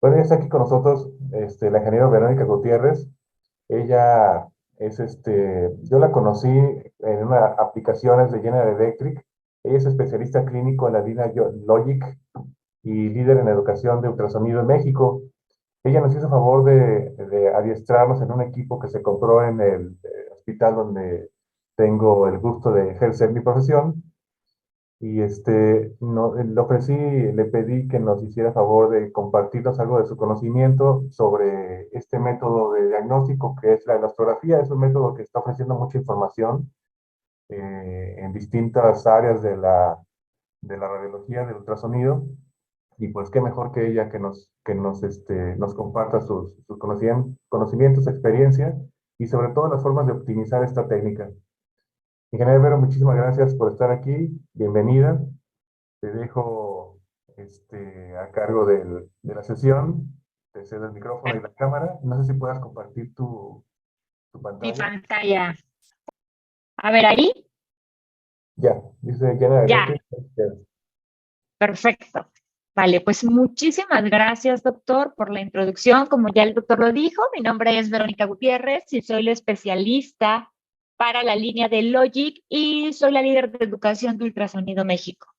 Bueno, ya está aquí con nosotros la ingeniera Verónica Gutiérrez. Ella yo la conocí en una aplicaciones de General Electric. Ella es especialista clínico en la línea Logic y líder en educación de ultrasonido en México. Ella nos hizo favor de adiestrarnos en un equipo que se compró en el hospital donde tengo el gusto de ejercer mi profesión. Y no, le ofrecí, le pedí que nos hiciera favor de compartirnos algo de su conocimiento sobre este método de diagnóstico que es la elastografía. Es un método que está ofreciendo mucha información en distintas áreas de la radiología, del ultrasonido. Y pues qué mejor que ella nos comparta sus conocimientos, experiencia y sobre todo las formas de optimizar esta técnica. Ingeniero Vero, muchísimas gracias por estar aquí. Bienvenida. Te dejo a cargo de la sesión. Te cedo el micrófono y la cámara. No sé si puedas compartir tu Mi pantalla. pantalla. A ver, ahí. Ya, dice General Ya, Electric. perfecto. Vale, pues muchísimas gracias, doctor, por la introducción. Como ya el doctor lo dijo, mi nombre es Verónica Gutiérrez y soy la especialista para la línea de Logic y soy la líder de educación de Ultrasonido México.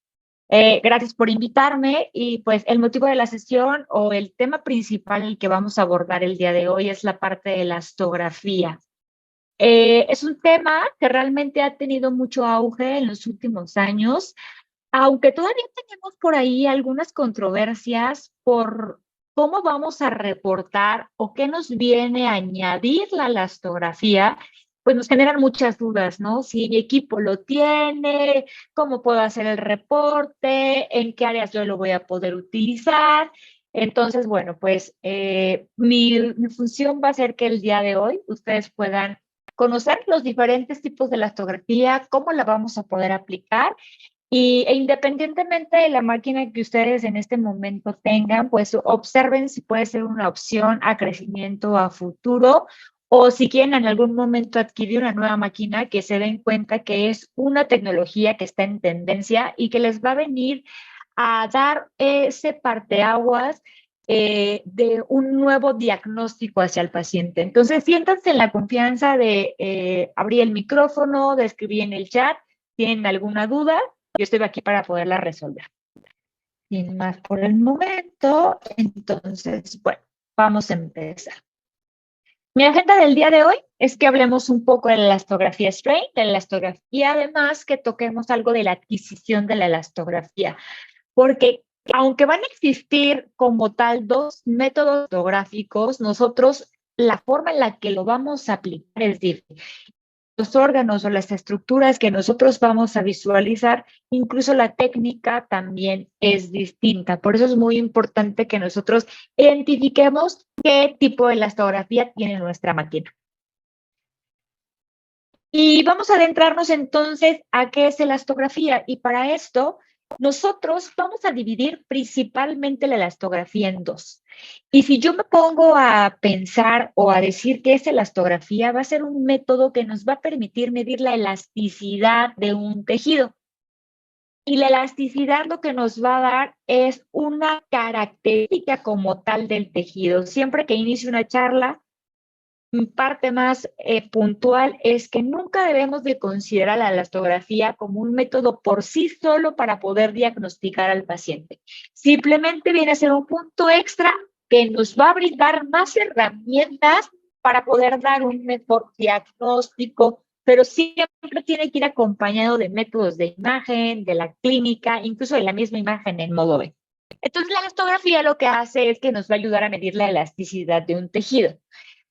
Gracias por invitarme y pues el motivo de la sesión o el tema principal el que vamos a abordar el día de hoy es la parte de la astografía. Es un tema que realmente ha tenido mucho auge en los últimos años, aunque todavía tenemos por ahí algunas controversias por cómo vamos a reportar o qué nos viene a añadir la elastografía, pues nos generan muchas dudas, ¿no? Si mi equipo lo tiene, cómo puedo hacer el reporte, en qué áreas yo lo voy a poder utilizar. Entonces, bueno, pues mi función va a ser que el día de hoy ustedes puedan conocer los diferentes tipos de elastografía, cómo la vamos a poder aplicar e independientemente de la máquina que ustedes en este momento tengan, pues observen si puede ser una opción a crecimiento a futuro o si quieren en algún momento adquirir una nueva máquina que se den cuenta que es una tecnología que está en tendencia y que les va a venir a dar ese parteaguas de un nuevo diagnóstico hacia el paciente. Entonces, siéntanse en la confianza de abrir el micrófono, de escribir en el chat. ¿Tienen alguna duda? Yo estoy aquí para poderla resolver. Sin más por el momento, entonces, bueno, vamos a empezar. Mi agenda del día de hoy es que hablemos un poco de la elastografía strain, de la elastografía, además que toquemos algo de la adquisición de la elastografía, porque aunque van a existir como tal dos métodos elastográficos, nosotros la forma en la que lo vamos a aplicar es diferente. Los órganos o las estructuras que nosotros vamos a visualizar, incluso la técnica también es distinta. Por eso es muy importante que nosotros identifiquemos qué tipo de elastografía tiene nuestra máquina. Y vamos a adentrarnos entonces a qué es elastografía. Y para esto, nosotros vamos a dividir principalmente la elastografía en dos. Y si yo me pongo a pensar o a decir qué es elastografía, va a ser un método que nos va a permitir medir la elasticidad de un tejido. Y la elasticidad lo que nos va a dar es una característica como tal del tejido. Siempre que inicie una charla, mi parte más puntual es que nunca debemos de considerar la elastografía como un método por sí solo para poder diagnosticar al paciente. Simplemente viene a ser un punto extra que nos va a brindar más herramientas para poder dar un mejor diagnóstico, pero siempre tiene que ir acompañado de métodos de imagen, de la clínica, incluso de la misma imagen en modo B. Entonces, la elastografía lo que hace es que nos va a ayudar a medir la elasticidad de un tejido.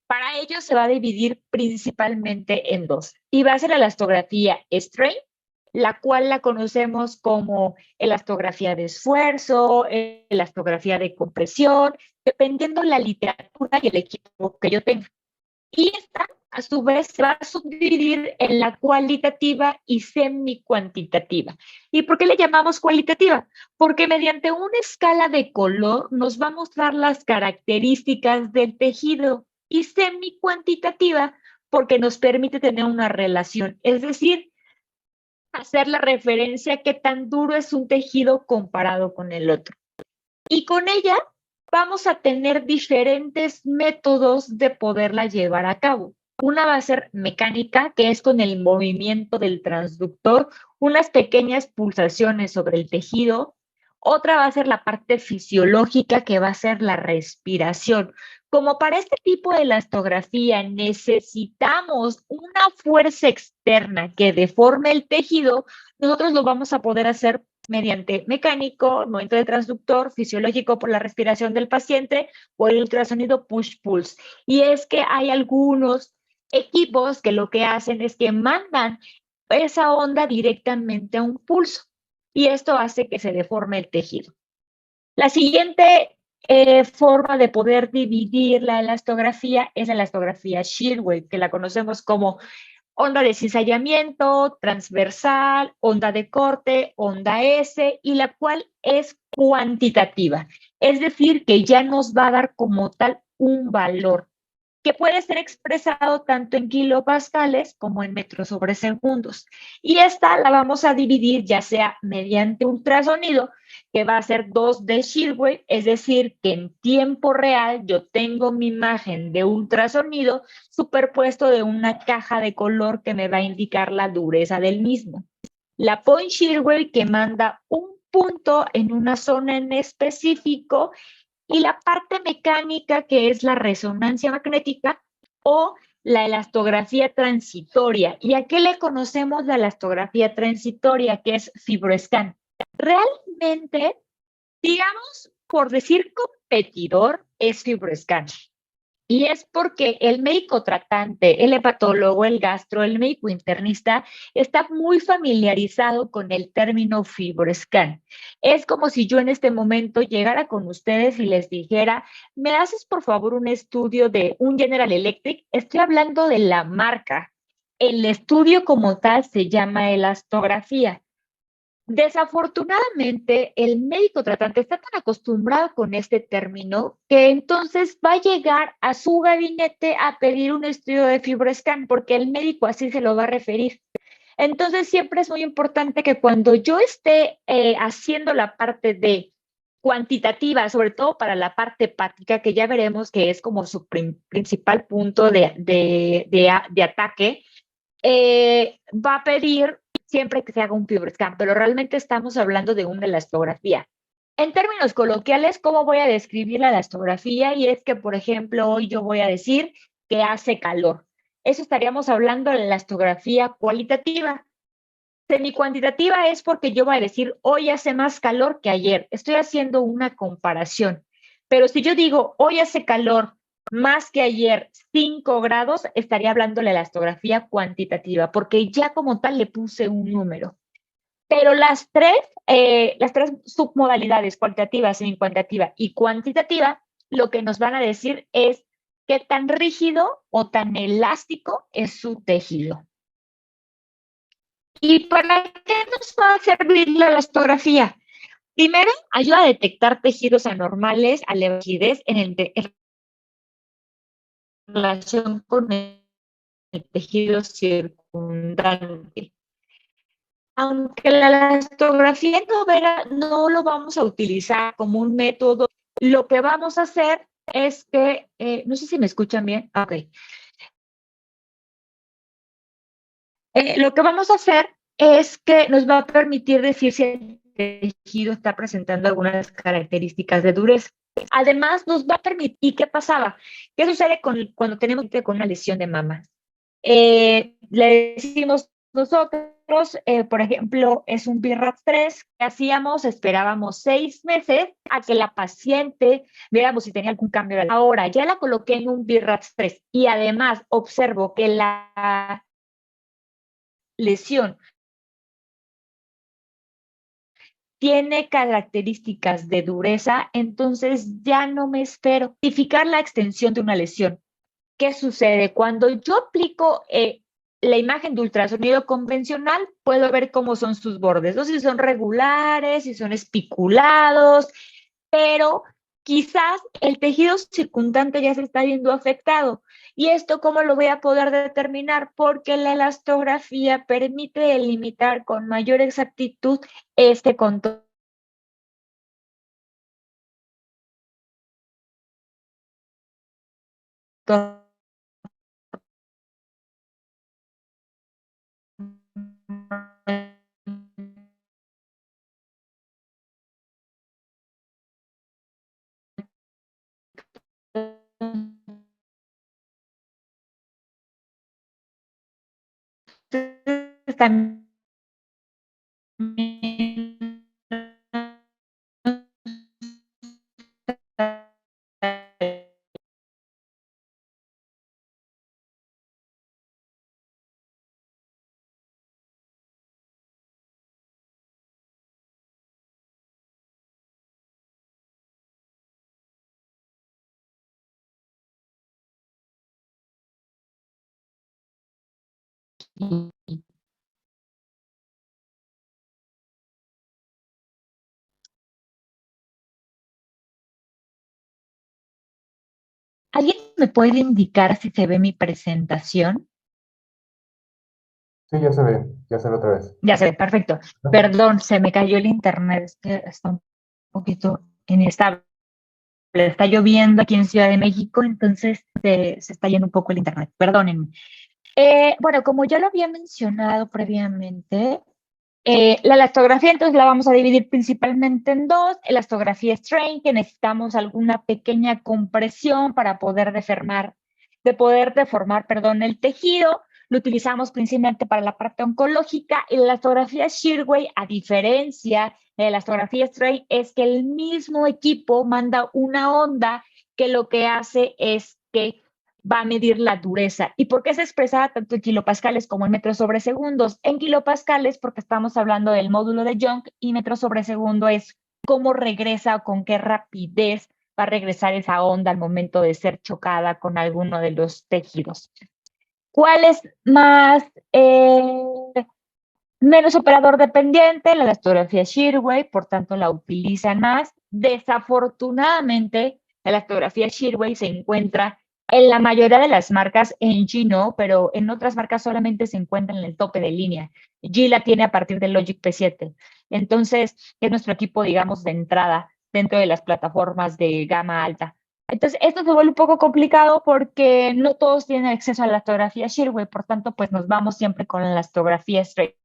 Para ello se va a dividir principalmente en dos. Y va a ser la elastografía strain, la cual la conocemos como elastografía de esfuerzo, elastografía de compresión, dependiendo la literatura y el equipo que yo tenga. Y esta, a su vez, se va a subdividir en la cualitativa y semi-cuantitativa. ¿Y por qué le llamamos cualitativa? Porque mediante una escala de color nos va a mostrar las características del tejido y semi-cuantitativa porque nos permite tener una relación, es decir, hacer la referencia a qué tan duro es un tejido comparado con el otro. Y con ella vamos a tener diferentes métodos de poderla llevar a cabo. Una va a ser mecánica, que es con el movimiento del transductor, unas pequeñas pulsaciones sobre el tejido. Otra va a ser la parte fisiológica, que va a ser la respiración. Como para este tipo de elastografía necesitamos una fuerza externa que deforme el tejido, nosotros lo vamos a poder hacer mediante mecánico, movimiento de transductor, fisiológico por la respiración del paciente o el ultrasonido push-pulse. Y es que hay algunos equipos que lo que hacen es que mandan esa onda directamente a un pulso y esto hace que se deforme el tejido. La siguiente forma de poder dividir la elastografía es la elastografía shear wave, que la conocemos como onda de cizallamiento, transversal, onda de corte, onda S, y la cual es cuantitativa. Es decir, que ya nos va a dar como tal un valor que puede ser expresado tanto en kilopascales como en metros sobre segundos. Y esta la vamos a dividir ya sea mediante ultrasonido, que va a ser 2D shear wave, es decir, que en tiempo real yo tengo mi imagen de ultrasonido superpuesto de una caja de color que me va a indicar la dureza del mismo. La point shear wave, que manda un punto en una zona en específico, y la parte mecánica, que es la resonancia magnética o la elastografía transitoria. ¿Y a qué le conocemos la elastografía transitoria? Que es FibroScan. Realmente, digamos, por decir competidor, es FibroScan. Y es porque el médico tratante, el hepatólogo, el gastro, el médico internista está muy familiarizado con el término FibroScan. Es como si yo en este momento llegara con ustedes y les dijera, ¿me haces por favor un estudio de un General Electric? Estoy hablando de la marca. El estudio como tal se llama elastografía. Desafortunadamente, el médico tratante está tan acostumbrado con este término que entonces va a llegar a su gabinete a pedir un estudio de FibroScan porque el médico así se lo va a referir. Entonces, siempre es muy importante que cuando yo esté haciendo la parte de cuantitativa, sobre todo para la parte hepática, que ya veremos que es como su principal punto de ataque, va a pedir siempre que se haga un FibroScan, pero realmente estamos hablando de una elastografía. En términos coloquiales, ¿cómo voy a describir la elastografía? Y es que, por ejemplo, hoy yo voy a decir que hace calor. Eso estaríamos hablando de la elastografía cualitativa. Semicuantitativa es porque yo voy a decir, hoy hace más calor que ayer. Estoy haciendo una comparación. Pero si yo digo, hoy hace calor más que ayer 5 grados, estaría hablando de la elastografía cuantitativa, porque ya como tal le puse un número. Pero las tres submodalidades, cualitativa, semicuantitativa y cuantitativa, lo que nos van a decir es qué tan rígido o tan elástico es su tejido. ¿Y para qué nos va a servir la elastografía? Primero, ayuda a detectar tejidos anormales a la rigidez en relación con el tejido circundante. Aunque la elastografía no lo vamos a utilizar como un método, lo que vamos a hacer es que, no sé si me escuchan bien, ok. Lo que vamos a hacer es que nos va a permitir decir si el tejido está presentando algunas características de dureza. Además, nos va a permitir, ¿y qué pasaba? ¿Qué sucede cuando tenemos con una lesión de mama? Le decimos nosotros, por ejemplo, es un BIRAT3 que hacíamos, esperábamos 6 meses a que la paciente veamos si tenía algún cambio. Ahora ya la coloqué en un BIRAT3 y además observo que la lesión tiene características de dureza, entonces ya no me espero. Identificar la extensión de una lesión. ¿Qué sucede? Cuando yo aplico la imagen de ultrasonido convencional, puedo ver cómo son sus bordes, no sé si son regulares, si son espiculados, pero quizás el tejido circundante ya se está viendo afectado. ¿Y esto cómo lo voy a poder determinar? Porque la elastografía permite delimitar con mayor exactitud este contorno doctor. También ¿alguien me puede indicar si se ve mi presentación? Sí, ya se ve otra vez. Ya se ve, perfecto. ¿No? Perdón, se me cayó el internet, es que está un poquito inestable. Está lloviendo aquí en Ciudad de México, entonces se está yendo un poco el internet. Perdónenme. Bueno, como ya lo había mencionado previamente, la elastografía entonces la vamos a dividir principalmente en dos. Elastografía strain, que necesitamos alguna pequeña compresión para poder deformar, perdón, el tejido. Lo utilizamos principalmente para la parte oncológica. Y la elastografía Shearway, a diferencia de la elastografía strain, es que el mismo equipo manda una onda que lo que hace es que va a medir la dureza. ¿Y por qué se expresa tanto en kilopascales como en metros sobre segundos? En kilopascales porque estamos hablando del módulo de Young y metros sobre segundo es cómo regresa o con qué rapidez va a regresar esa onda al momento de ser chocada con alguno de los tejidos. ¿Cuál es más, menos operador dependiente? La elastografía Shearway, por tanto la utilizan más. Desafortunadamente, la elastografía Shearway se encuentra en la mayoría de las marcas, en G no, pero en otras marcas solamente se encuentra en el tope de línea. G la tiene a partir del Logic P7. Entonces, es nuestro equipo, digamos, de entrada dentro de las plataformas de gama alta. Entonces, esto se vuelve un poco complicado porque no todos tienen acceso a la elastografía Shearway, por tanto, pues nos vamos siempre con la elastografía Straight.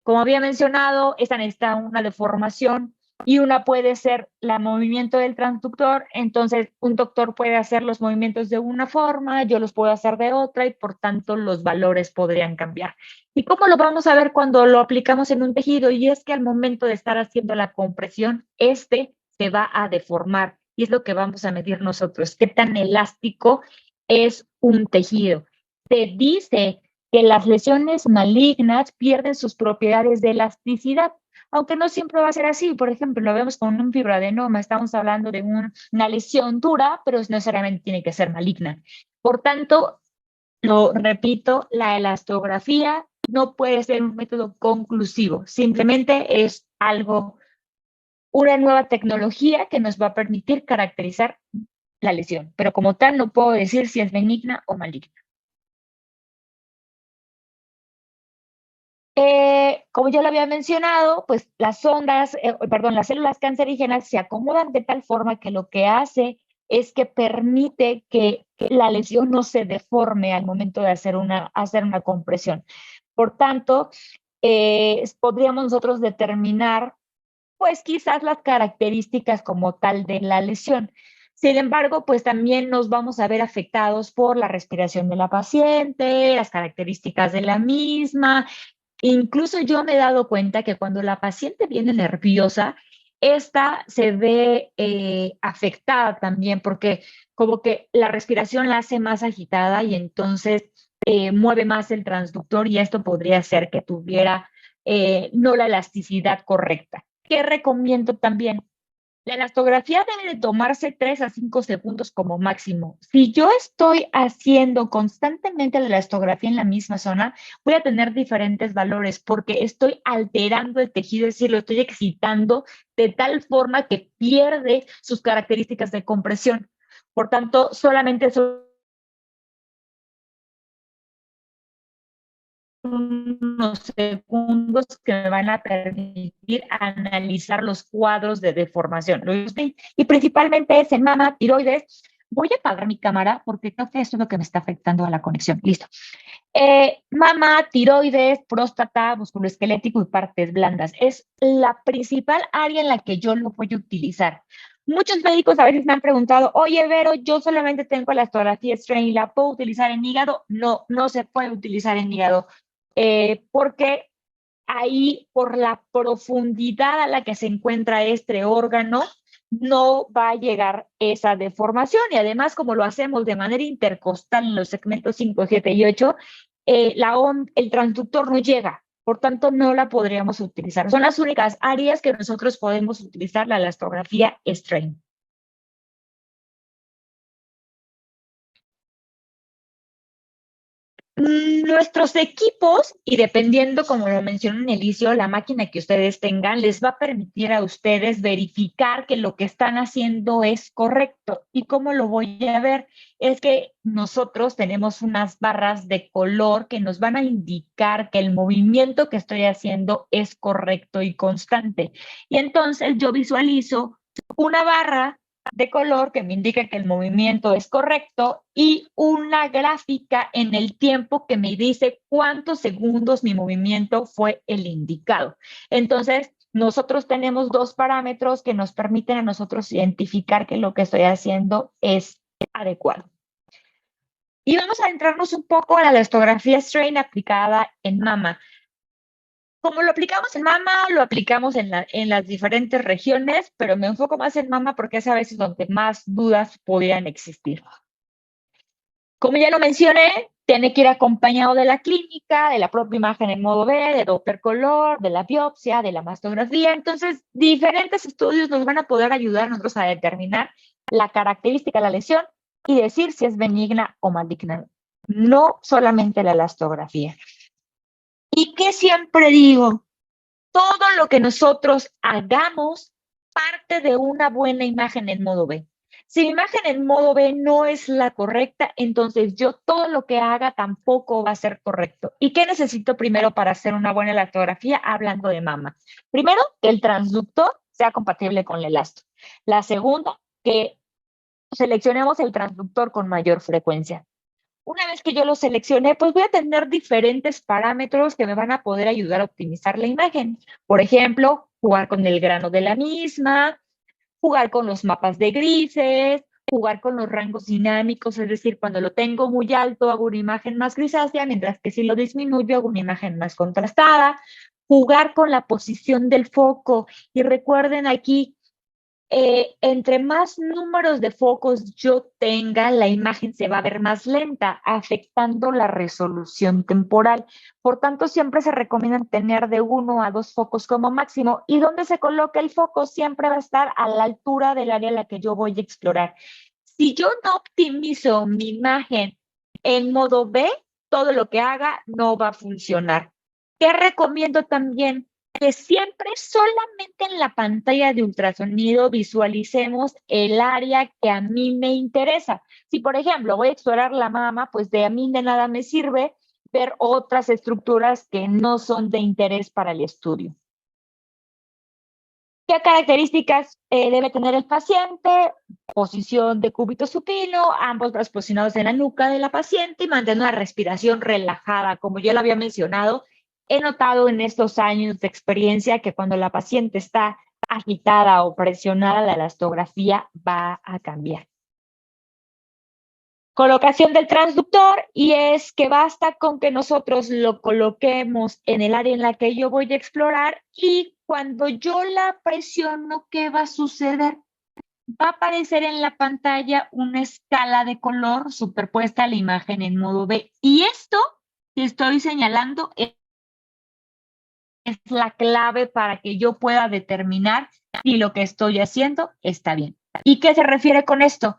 Como había mencionado, esta necesita una deformación y una puede ser el movimiento del transductor. Entonces, un doctor puede hacer los movimientos de una forma, yo los puedo hacer de otra y por tanto los valores podrían cambiar. ¿Y cómo lo vamos a ver cuando lo aplicamos en un tejido? Y es que al momento de estar haciendo la compresión, este se va a deformar y es lo que vamos a medir nosotros, qué tan elástico es un tejido. Se dice que las lesiones malignas pierden sus propiedades de elasticidad, aunque no siempre va a ser así. Por ejemplo, lo vemos con un fibroadenoma, estamos hablando de una lesión dura, pero no necesariamente tiene que ser maligna. Por tanto, lo repito, la elastografía no puede ser un método conclusivo, simplemente es algo, una nueva tecnología que nos va a permitir caracterizar la lesión, pero como tal no puedo decir si es benigna o maligna. Como ya lo había mencionado, pues las las células cancerígenas se acomodan de tal forma que lo que hace es que permite que la lesión no se deforme al momento de hacer una compresión. Por tanto, podríamos nosotros determinar, pues quizás las características como tal de la lesión. Sin embargo, pues también nos vamos a ver afectados por la respiración de la paciente, las características de la misma. Incluso yo me he dado cuenta que cuando la paciente viene nerviosa, esta se ve afectada también porque como que la respiración la hace más agitada y entonces mueve más el transductor y esto podría hacer que tuviera no la elasticidad correcta. ¿Qué recomiendo también? La elastografía debe de tomarse 3 a 5 segundos como máximo. Si yo estoy haciendo constantemente la elastografía en la misma zona, voy a tener diferentes valores porque estoy alterando el tejido, es decir, lo estoy excitando de tal forma que pierde sus características de compresión. Por tanto, solamente son unos segundos que me van a permitir analizar los cuadros de deformación. Y principalmente es en mama, tiroides, Voy a apagar mi cámara porque creo que esto es lo que me está afectando a la conexión. Listo. Mama, tiroides, próstata, músculo esquelético y partes blandas. Es la principal área en la que yo lo voy a utilizar. Muchos médicos a veces me han preguntado, oye, Vero, yo solamente tengo la elastografía Strain, ¿la puedo utilizar en hígado? No, no se puede utilizar en hígado, porque ahí, por la profundidad a la que se encuentra este órgano, no va a llegar esa deformación. Y además, como lo hacemos de manera intercostal en los segmentos 5, 7 y 8, el transductor no llega. Por tanto, no la podríamos utilizar. Son las únicas áreas que nosotros podemos utilizar la elastografía Strain. Nuestros equipos, y dependiendo, como lo mencioné en el inicio, la máquina que ustedes tengan, les va a permitir a ustedes verificar que lo que están haciendo es correcto. ¿Y cómo lo voy a ver? Es que nosotros tenemos unas barras de color que nos van a indicar que el movimiento que estoy haciendo es correcto y constante. Y entonces yo visualizo una barra de color que me indica que el movimiento es correcto y una gráfica en el tiempo que me dice cuántos segundos mi movimiento fue el indicado. Entonces, nosotros tenemos dos parámetros que nos permiten a nosotros identificar que lo que estoy haciendo es adecuado. Y vamos a adentrarnos un poco a la elastografía Strain aplicada en mama. Como lo aplicamos en mama, lo aplicamos en las diferentes regiones, pero me enfoco más en mama porque es a veces donde más dudas podrían existir. Como ya lo mencioné, tiene que ir acompañado de la clínica, de la propia imagen en modo B, de Doppler color, de la biopsia, de la mastografía. Entonces, diferentes estudios nos van a poder ayudar a nosotros a determinar la característica de la lesión y decir si es benigna o maligna. No solamente la elastografía. ¿Y qué siempre digo? Todo lo que nosotros hagamos parte de una buena imagen en modo B. Si mi imagen en modo B no es la correcta, entonces yo todo lo que haga tampoco va a ser correcto. ¿Y qué necesito primero para hacer una buena elastografía? Hablando de mama. Primero, que el transductor sea compatible con el elasto. La segunda, que seleccionemos el transductor con mayor frecuencia. Una vez que yo lo seleccioné, pues voy a tener diferentes parámetros que me van a poder ayudar a optimizar la imagen. Por ejemplo, jugar con el grano de la misma, jugar con los mapas de grises, jugar con los rangos dinámicos, es decir, cuando lo tengo muy alto hago una imagen más grisácea, mientras que si lo disminuyo hago una imagen más contrastada, jugar con la posición del foco. Y recuerden aquí, entre más números de focos yo tenga, la imagen se va a ver más lenta, afectando la resolución temporal. Por tanto, siempre se recomienda tener de 1 a 2 focos como máximo. Y donde se coloca el foco siempre va a estar a la altura del área en la que yo voy a explorar. Si yo no optimizo mi imagen en modo B, todo lo que haga no va a funcionar. ¿Qué recomiendo también? Que siempre solamente en la pantalla de ultrasonido visualicemos el área que a mí me interesa. Si, por ejemplo, voy a explorar la mama, pues de a mí de nada me sirve ver otras estructuras que no son de interés para el estudio. ¿Qué características debe tener el paciente? Posición de cúbito supino, ambos brazos posicionados en la nuca de la paciente y mantener una respiración relajada. Como ya lo había mencionado, he notado en estos años de experiencia que cuando la paciente está agitada o presionada, la elastografía va a cambiar. Colocación del transductor, y es que basta con que nosotros lo coloquemos en el área en la que yo voy a explorar y cuando yo la presiono, ¿qué va a suceder? Va a aparecer en la pantalla una escala de color superpuesta a la imagen en modo B. Y esto que estoy señalando es la clave para que yo pueda determinar si lo que estoy haciendo está bien. ¿Y qué se refiere con esto?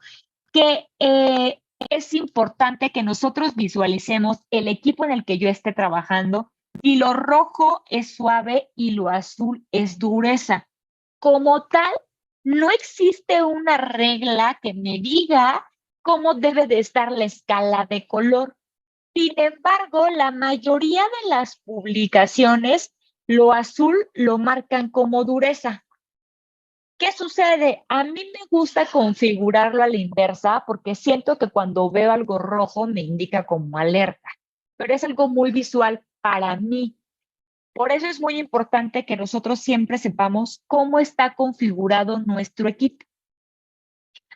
Que es importante que nosotros visualicemos el equipo en el que yo esté trabajando y lo rojo es suave y lo azul es dureza. Como tal, no existe una regla que me diga cómo debe de estar la escala de color. Sin embargo, la mayoría de las publicaciones, lo azul lo marcan como dureza. ¿Qué sucede? A mí me gusta configurarlo a la inversa porque siento que cuando veo algo rojo me indica como alerta, pero es algo muy visual para mí. Por eso es muy importante que nosotros siempre sepamos cómo está configurado nuestro equipo.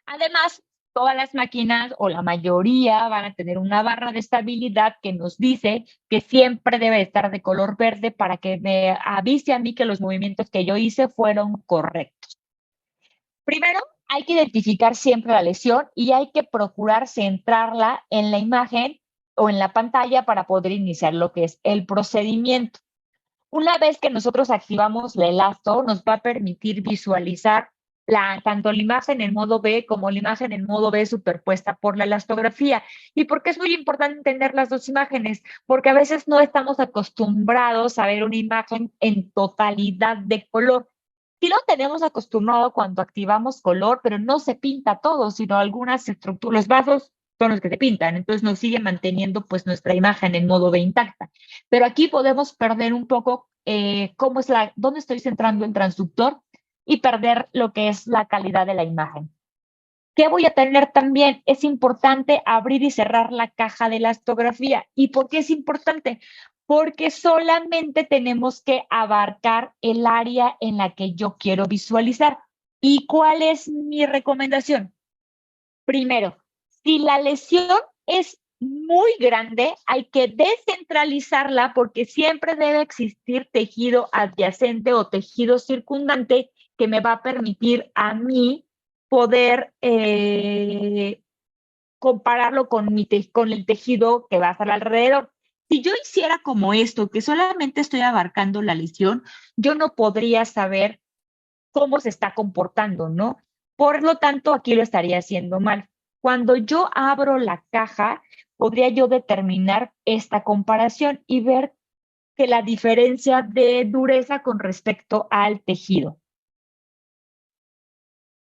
Además, todas las máquinas o la mayoría van a tener una barra de estabilidad que nos dice que siempre debe estar de color verde para que me avise a mí que los movimientos que yo hice fueron correctos. Primero, hay que identificar siempre la lesión y hay que procurar centrarla en la imagen o en la pantalla para poder iniciar lo que es el procedimiento. Una vez que nosotros activamos la elasto, nos va a permitir visualizar tanto la imagen en modo B como la imagen en modo B superpuesta por la elastografía. ¿Y por qué es muy importante tener las dos imágenes? Porque a veces no estamos acostumbrados a ver una imagen en totalidad de color. Sí lo tenemos acostumbrado cuando activamos color, pero no se pinta todo, sino algunas estructuras, los vasos son los que se pintan, entonces nos sigue manteniendo pues nuestra imagen en modo B intacta. Pero aquí podemos perder un poco dónde estoy centrando el transductor y perder lo que es la calidad de la imagen. ¿Qué voy a tener también? Es importante abrir y cerrar la caja de la elastografía. ¿Y por qué es importante? Porque solamente tenemos que abarcar el área en la que yo quiero visualizar. ¿Y cuál es mi recomendación? Primero, si la lesión es muy grande, hay que descentralizarla porque siempre debe existir tejido adyacente o tejido circundante que me va a permitir a mí poder compararlo con el tejido que va a estar alrededor. Si yo hiciera como esto, que solamente estoy abarcando la lesión, yo no podría saber cómo se está comportando, ¿no? Por lo tanto, aquí lo estaría haciendo mal. Cuando yo abro la caja, podría yo determinar esta comparación y ver que la diferencia de dureza con respecto al tejido.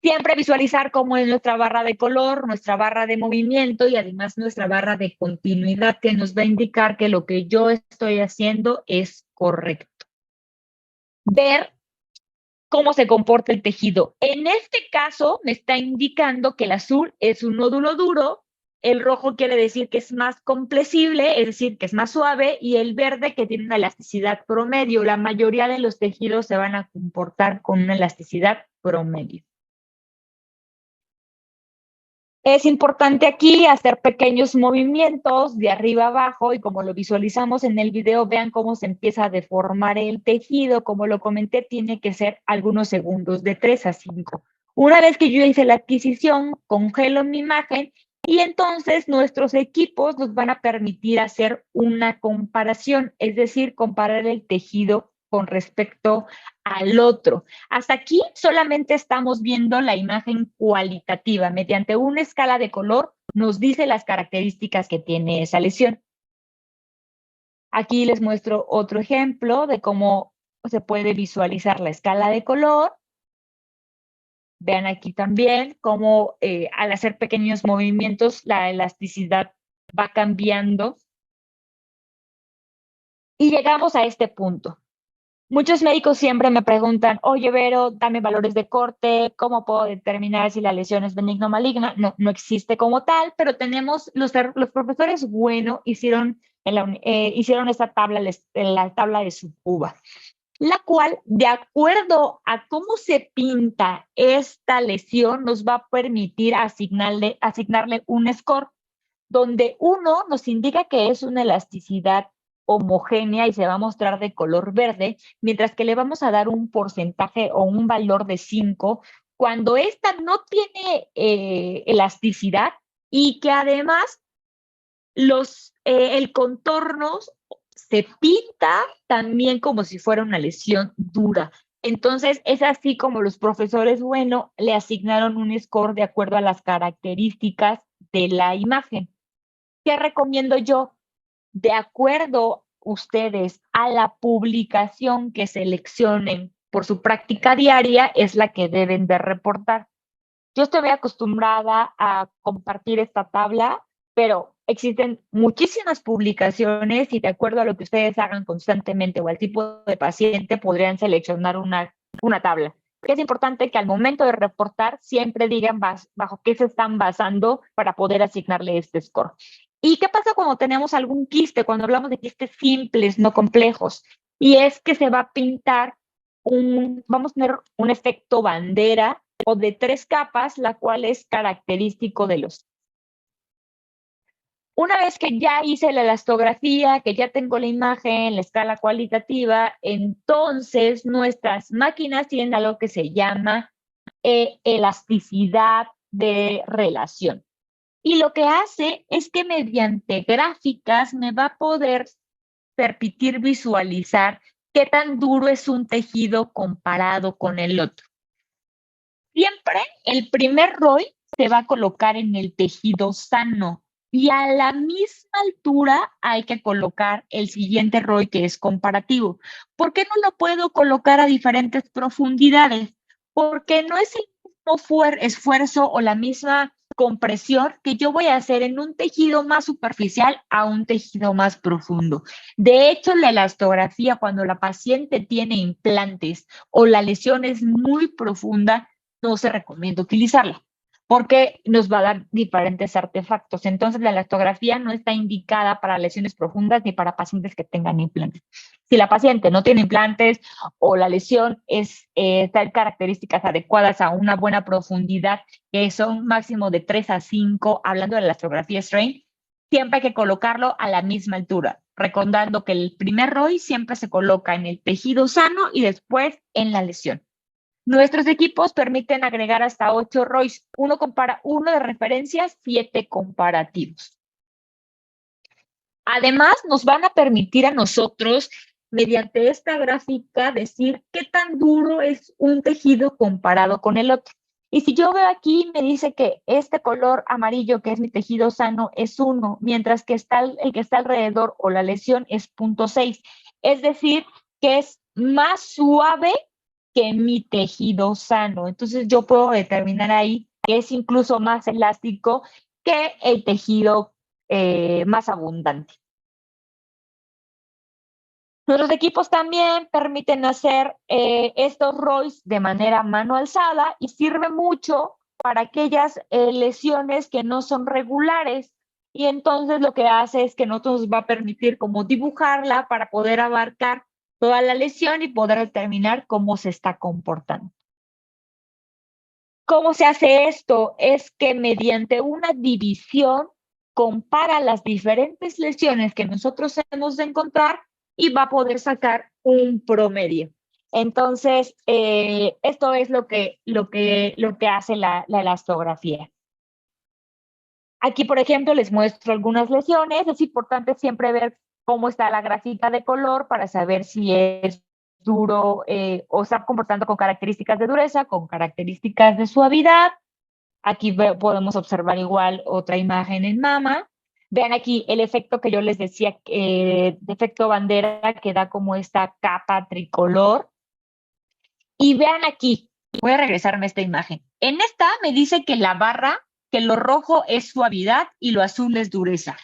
Siempre visualizar cómo es nuestra barra de color, nuestra barra de movimiento y además nuestra barra de continuidad que nos va a indicar que lo que yo estoy haciendo es correcto. Ver cómo se comporta el tejido. En este caso, me está indicando que el azul es un nódulo duro, el rojo quiere decir que es más compresible, es decir, que es más suave, y el verde que tiene una elasticidad promedio. La mayoría de los tejidos se van a comportar con una elasticidad promedio. Es importante aquí hacer pequeños movimientos de arriba abajo y como lo visualizamos en el video, vean cómo se empieza a deformar el tejido. Como lo comenté, tiene que ser algunos segundos, de 3 a 5. Una vez que yo hice la adquisición, congelo mi imagen y entonces nuestros equipos nos van a permitir hacer una comparación, es decir, comparar el tejido con respecto al otro. Hasta aquí solamente estamos viendo la imagen cualitativa. Mediante una escala de color nos dice las características que tiene esa lesión. Aquí les muestro otro ejemplo de cómo se puede visualizar la escala de color. Vean aquí también cómo al hacer pequeños movimientos la elasticidad va cambiando. Y llegamos a este punto. Muchos médicos siempre me preguntan, oye, Vero, dame valores de corte, ¿cómo puedo determinar si la lesión es benigna o maligna? No, no existe como tal, pero tenemos, los profesores bueno hicieron esta tabla, la tabla de Sukuba, la cual, de acuerdo a cómo se pinta esta lesión, nos va a permitir asignarle un score, donde uno nos indica que es una elasticidad homogénea y se va a mostrar de color verde, mientras que le vamos a dar un porcentaje o un valor de 5 cuando esta no tiene elasticidad y que además el contorno se pinta también como si fuera una lesión dura. Entonces, es así como los profesores, bueno, le asignaron un score de acuerdo a las características de la imagen. ¿Qué recomiendo yo? De acuerdo ustedes a la publicación que seleccionen por su práctica diaria, es la que deben de reportar. Yo estoy acostumbrada a compartir esta tabla, pero existen muchísimas publicaciones y de acuerdo a lo que ustedes hagan constantemente o al tipo de paciente, podrían seleccionar una tabla. que es importante que al momento de reportar siempre digan bajo qué se están basando para poder asignarle este score. ¿Y qué pasa cuando tenemos algún quiste? Cuando hablamos de quistes simples, no complejos. Y es que se va a pintar vamos a tener un efecto bandera o de 3 capas, la cual es característico de los. Una vez que ya hice la elastografía, que ya tengo la imagen, la escala cualitativa, entonces nuestras máquinas tienen algo que se llama elasticidad de relación. Y lo que hace es que mediante gráficas me va a poder permitir visualizar qué tan duro es un tejido comparado con el otro. Siempre el primer ROI se va a colocar en el tejido sano y a la misma altura hay que colocar el siguiente ROI que es comparativo. ¿Por qué no lo puedo colocar a diferentes profundidades? Porque no es el mismo esfuerzo o la misma compresión que yo voy a hacer en un tejido más superficial a un tejido más profundo. De hecho, la elastografía, cuando la paciente tiene implantes o la lesión es muy profunda, no se recomienda utilizarla porque nos va a dar diferentes artefactos. Entonces, la elastografía no está indicada para lesiones profundas ni para pacientes que tengan implantes. Si la paciente no tiene implantes o la lesión está en características adecuadas a una buena profundidad, que son máximo de 3 a 5, hablando de la elastografía strain, siempre hay que colocarlo a la misma altura, recordando que el primer ROI siempre se coloca en el tejido sano y después en la lesión. Nuestros equipos permiten agregar hasta 8 ROIs, uno de referencia, 7 comparativos. Además, nos van a permitir a nosotros, mediante esta gráfica, decir qué tan duro es un tejido comparado con el otro. Y si yo veo aquí, me dice que este color amarillo, que es mi tejido sano, es 1, mientras que el que está alrededor o la lesión es 0.6. Es decir, que es más suave que mi tejido sano. Entonces yo puedo determinar ahí que es incluso más elástico que el tejido más abundante. Nuestros equipos también permiten hacer estos ROIs de manera mano alzada y sirve mucho para aquellas lesiones que no son regulares. Y entonces lo que hace es que nos va a permitir como dibujarla para poder abarcar toda la lesión y poder determinar cómo se está comportando. ¿Cómo se hace esto? Es que mediante una división compara las diferentes lesiones que nosotros hemos de encontrar y va a poder sacar un promedio. Entonces, esto es lo que hace la elastografía. Aquí, por ejemplo, les muestro algunas lesiones. Es importante siempre ver cómo está la gráfica de color para saber si es duro o está comportando con características de dureza, con características de suavidad. Aquí podemos observar igual otra imagen en mama. Vean aquí el efecto que yo les decía, de efecto bandera, que da como esta capa tricolor. Y vean aquí, voy a regresarme a esta imagen. En esta me dice que la barra, que lo rojo es suavidad y lo azul es dureza.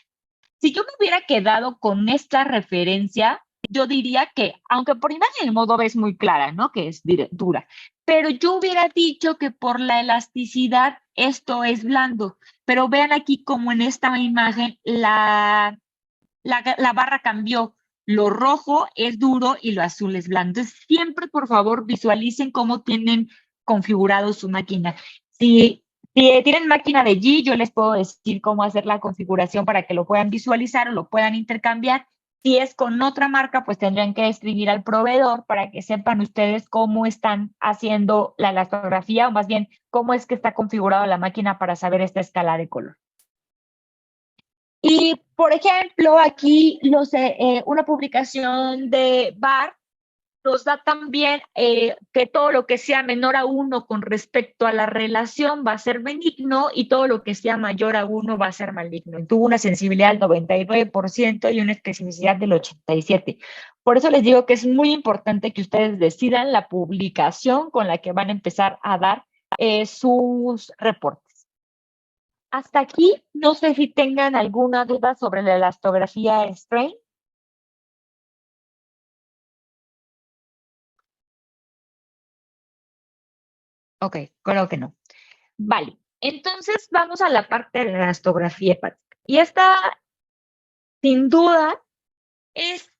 Si yo me hubiera quedado con esta referencia, yo diría que, aunque por imagen el modo B es muy clara, ¿no? Que es dura, pero yo hubiera dicho que por la elasticidad esto es blando. Pero vean aquí como en esta imagen la barra cambió. Lo rojo es duro y lo azul es blando. Entonces, siempre, por favor, visualicen cómo tienen configurado su máquina. Si tienen máquina de G, yo les puedo decir cómo hacer la configuración para que lo puedan visualizar o lo puedan intercambiar. Si es con otra marca, pues tendrían que escribir al proveedor para que sepan ustedes cómo están haciendo la elastografía o más bien cómo es que está configurada la máquina para saber esta escala de color. Y, por ejemplo, aquí una publicación de BAR nos da también que todo lo que sea menor a 1 con respecto a la relación va a ser benigno y todo lo que sea mayor a 1 va a ser maligno. Tuvo una sensibilidad del 99% y una especificidad del 87%. Por eso les digo que es muy importante que ustedes decidan la publicación con la que van a empezar a dar sus reportes. Hasta aquí, no sé si tengan alguna duda sobre la elastografía strain. Ok, creo que no. Vale, entonces vamos a la parte de la elastografía hepática. Y esta, sin duda, es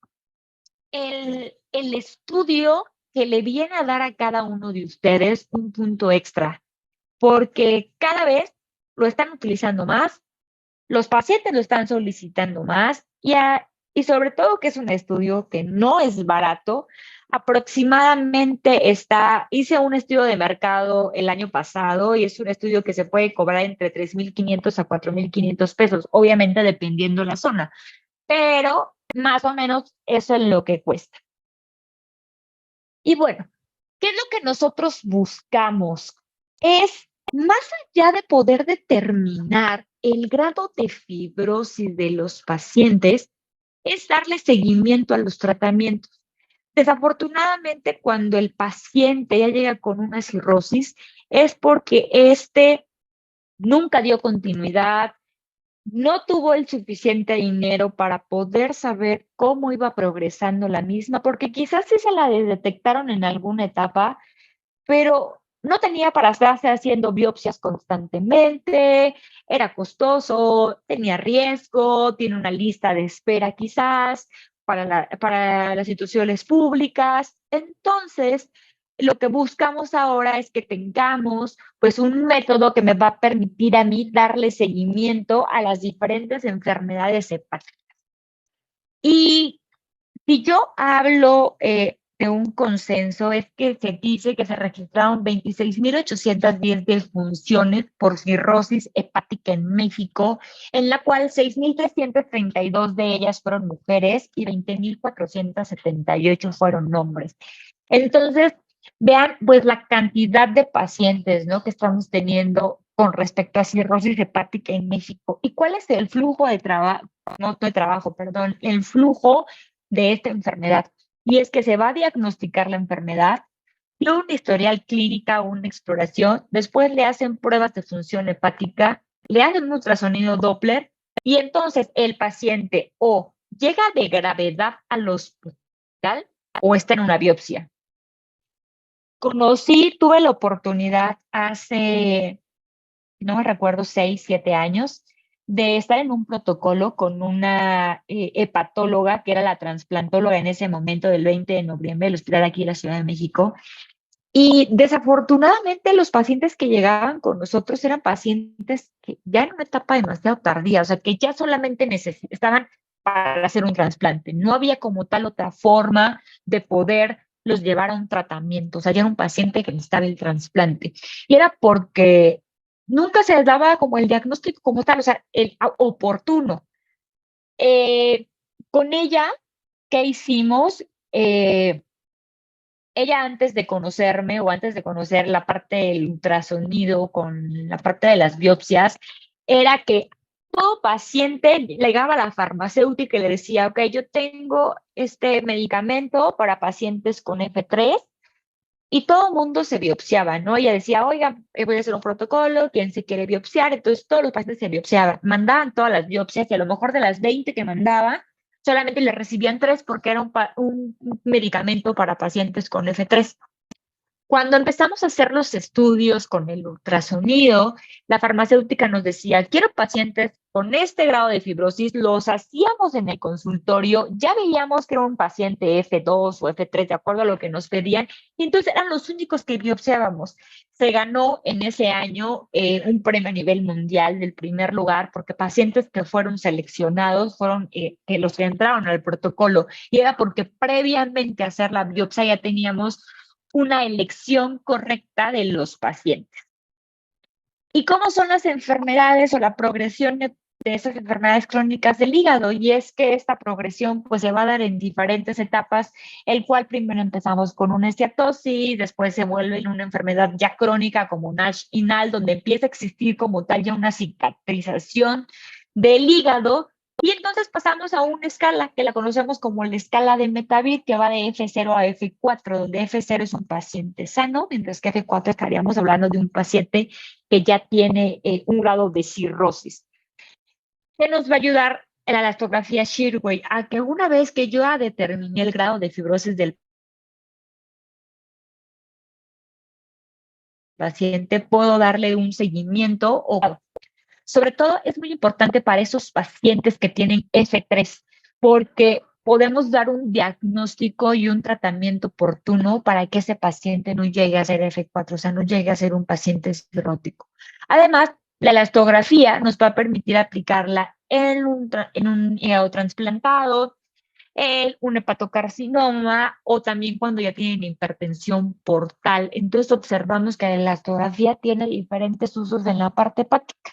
el estudio que le viene a dar a cada uno de ustedes un punto extra, porque cada vez lo están utilizando más, los pacientes lo están solicitando más y sobre todo que es un estudio que no es barato. Aproximadamente hice un estudio de mercado el año pasado y es un estudio que se puede cobrar entre 3,500 a 4,500 pesos, obviamente dependiendo la zona, pero más o menos eso es lo que cuesta. Y bueno, ¿qué es lo que nosotros buscamos? Es más allá de poder determinar el grado de fibrosis de los pacientes, es darle seguimiento a los tratamientos. Desafortunadamente, cuando el paciente ya llega con una cirrosis, es porque este nunca dio continuidad, no tuvo el suficiente dinero para poder saber cómo iba progresando la misma, porque quizás sí se la detectaron en alguna etapa, pero no tenía para estarse haciendo biopsias constantemente, era costoso, tenía riesgo, tiene una lista de espera quizás para las instituciones públicas. Entonces, lo que buscamos ahora es que tengamos pues un método que me va a permitir a mí darle seguimiento a las diferentes enfermedades hepáticas. Y si yo hablo de un consenso, es que se dice que se registraron 26,810 defunciones por cirrosis hepática en México, en la cual 6,332 de ellas fueron mujeres y 20,478 fueron hombres. Entonces, vean pues la cantidad de pacientes, ¿no?, que estamos teniendo con respecto a cirrosis hepática en México. ¿Y cuál es el flujo de trabajo? No de trabajo, perdón, el flujo de esta enfermedad. Y es que se va a diagnosticar la enfermedad, y un historial clínica, una exploración, después le hacen pruebas de función hepática, le hacen un ultrasonido Doppler y entonces el paciente o llega de gravedad al hospital o está en una biopsia. Tuve la oportunidad hace, no me recuerdo, 6, 7 años, de estar en un protocolo con una hepatóloga que era la transplantóloga en ese momento del 20 de noviembre del hospital aquí en la Ciudad de México. Y desafortunadamente los pacientes que llegaban con nosotros eran pacientes que ya en una etapa demasiado tardía, o sea, que ya solamente estaban para hacer un trasplante. No había como tal otra forma de poderlos llevar a un tratamiento. O sea, ya era un paciente que necesitaba el trasplante. Y era porque nunca se les daba como el diagnóstico como tal, o sea, el oportuno. Eh, con ella, ¿qué hicimos? Ella antes de conocerme o antes de conocer la parte del ultrasonido con la parte de las biopsias, era que todo paciente llegaba a la farmacéutica y le decía, ok, yo tengo este medicamento para pacientes con F3 y todo el mundo se biopsiaba, ¿no? Ella decía, oiga, voy a hacer un protocolo, ¿quién se quiere biopsiar? Entonces todos los pacientes se biopsiaban, mandaban todas las biopsias y a lo mejor de las 20 que mandaban, solamente le recibían 3 porque era un medicamento para pacientes con F3. Cuando empezamos a hacer los estudios con el ultrasonido, la farmacéutica nos decía, quiero pacientes con este grado de fibrosis, los hacíamos en el consultorio, ya veíamos que era un paciente F2 o F3, de acuerdo a lo que nos pedían, y entonces eran los únicos que biopsiábamos. Se ganó en ese año un premio a nivel mundial del primer lugar, porque pacientes que fueron seleccionados fueron que los que entraron al protocolo, y era porque previamente a hacer la biopsia ya teníamos una elección correcta de los pacientes. ¿Y cómo son las enfermedades o la progresión de esas enfermedades crónicas del hígado? Y es que esta progresión pues se va a dar en diferentes etapas, el cual primero empezamos con una esteatosis, después se vuelve en una enfermedad ya crónica como NASH inal, donde empieza a existir como tal ya una cicatrización del hígado. Y entonces pasamos a una escala que la conocemos como la escala de Metavit, que va de F0 a F4, donde F0 es un paciente sano, mientras que F4 estaríamos hablando de un paciente que ya tiene un grado de cirrosis. ¿Qué nos va a ayudar en la elastografía Shirway? A que una vez que yo ya determiné el grado de fibrosis del paciente, puedo darle un seguimiento o sobre todo es muy importante para esos pacientes que tienen F3, porque podemos dar un diagnóstico y un tratamiento oportuno para que ese paciente no llegue a ser F4, o sea, no llegue a ser un paciente cirrótico. Además, la elastografía nos va a permitir aplicarla en un hígado trasplantado, un hepatocarcinoma o también cuando ya tienen hipertensión portal. Entonces observamos que la elastografía tiene diferentes usos en la parte hepática.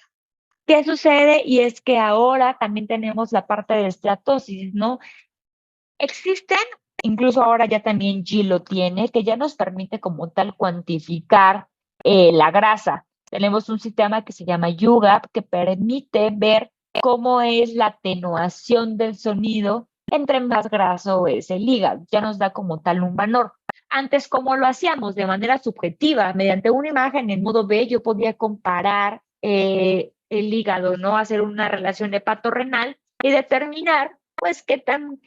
¿Qué sucede? Y es que ahora también tenemos la parte de esteratosis, ¿no? Existen, incluso ahora ya también G lo tiene, que ya nos permite como tal cuantificar la grasa. Tenemos un sistema que se llama UGAP que permite ver cómo es la atenuación del sonido entre más graso es el hígado. Ya nos da como tal un valor. Antes, ¿cómo lo hacíamos? De manera subjetiva, mediante una imagen en modo B, yo podía comparar el hígado, ¿no? Hacer una relación hepatorrenal y determinar, pues, qué tan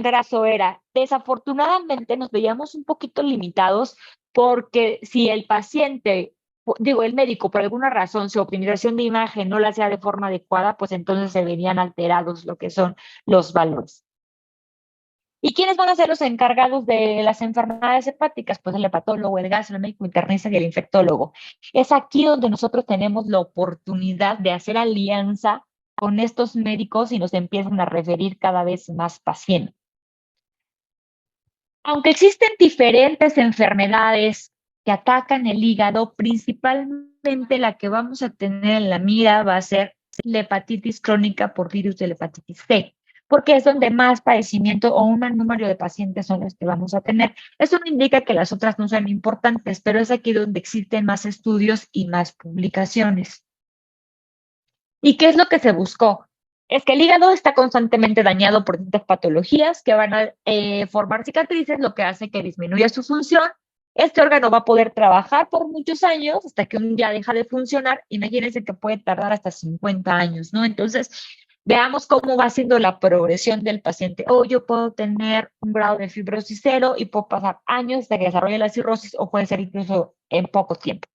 graso era. Desafortunadamente nos veíamos un poquito limitados porque si el paciente, digo, el médico por alguna razón su optimización de imagen no la hacía de forma adecuada, pues entonces se venían alterados lo que son los valores. ¿Y quiénes van a ser los encargados de las enfermedades hepáticas? Pues el hepatólogo, el gastro, el médico internista y el infectólogo. Es aquí donde nosotros tenemos la oportunidad de hacer alianza con estos médicos y nos empiezan a referir cada vez más pacientes. Aunque existen diferentes enfermedades que atacan el hígado, principalmente la que vamos a tener en la mira va a ser la hepatitis crónica por virus de la hepatitis C, porque es donde más padecimiento o un mal número de pacientes son los que vamos a tener. Eso no indica que las otras no sean importantes, pero es aquí donde existen más estudios y más publicaciones. ¿Y qué es lo que se buscó? Es que el hígado está constantemente dañado por distintas patologías que van a formar cicatrices, lo que hace que disminuya su función. Este órgano va a poder trabajar por muchos años hasta que un día deja de funcionar. Imagínense que puede tardar hasta 50 años, ¿no? Entonces, veamos cómo va siendo la progresión del paciente. O yo puedo tener un grado de fibrosis cero y puedo pasar años hasta que desarrolle la cirrosis o puede ser incluso en poco tiempo.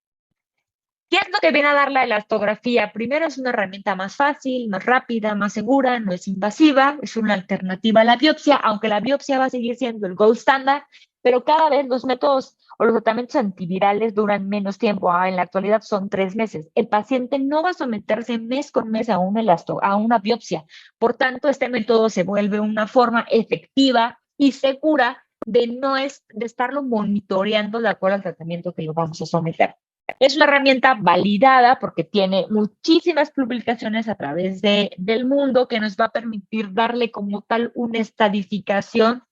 ¿Qué es lo que viene a dar la elastografía? Primero, es una herramienta más fácil, más rápida, más segura, no es invasiva, es una alternativa a la biopsia, aunque la biopsia va a seguir siendo el gold standard, pero cada vez los métodos o los tratamientos antivirales duran menos tiempo. En la actualidad son 3 meses. El paciente no va a someterse mes con mes a una biopsia. Por tanto, este método se vuelve una forma efectiva y segura de estarlo monitoreando de acuerdo al tratamiento que lo vamos a someter. Es una herramienta validada porque tiene muchísimas publicaciones a través del mundo que nos va a permitir darle como tal una estadificación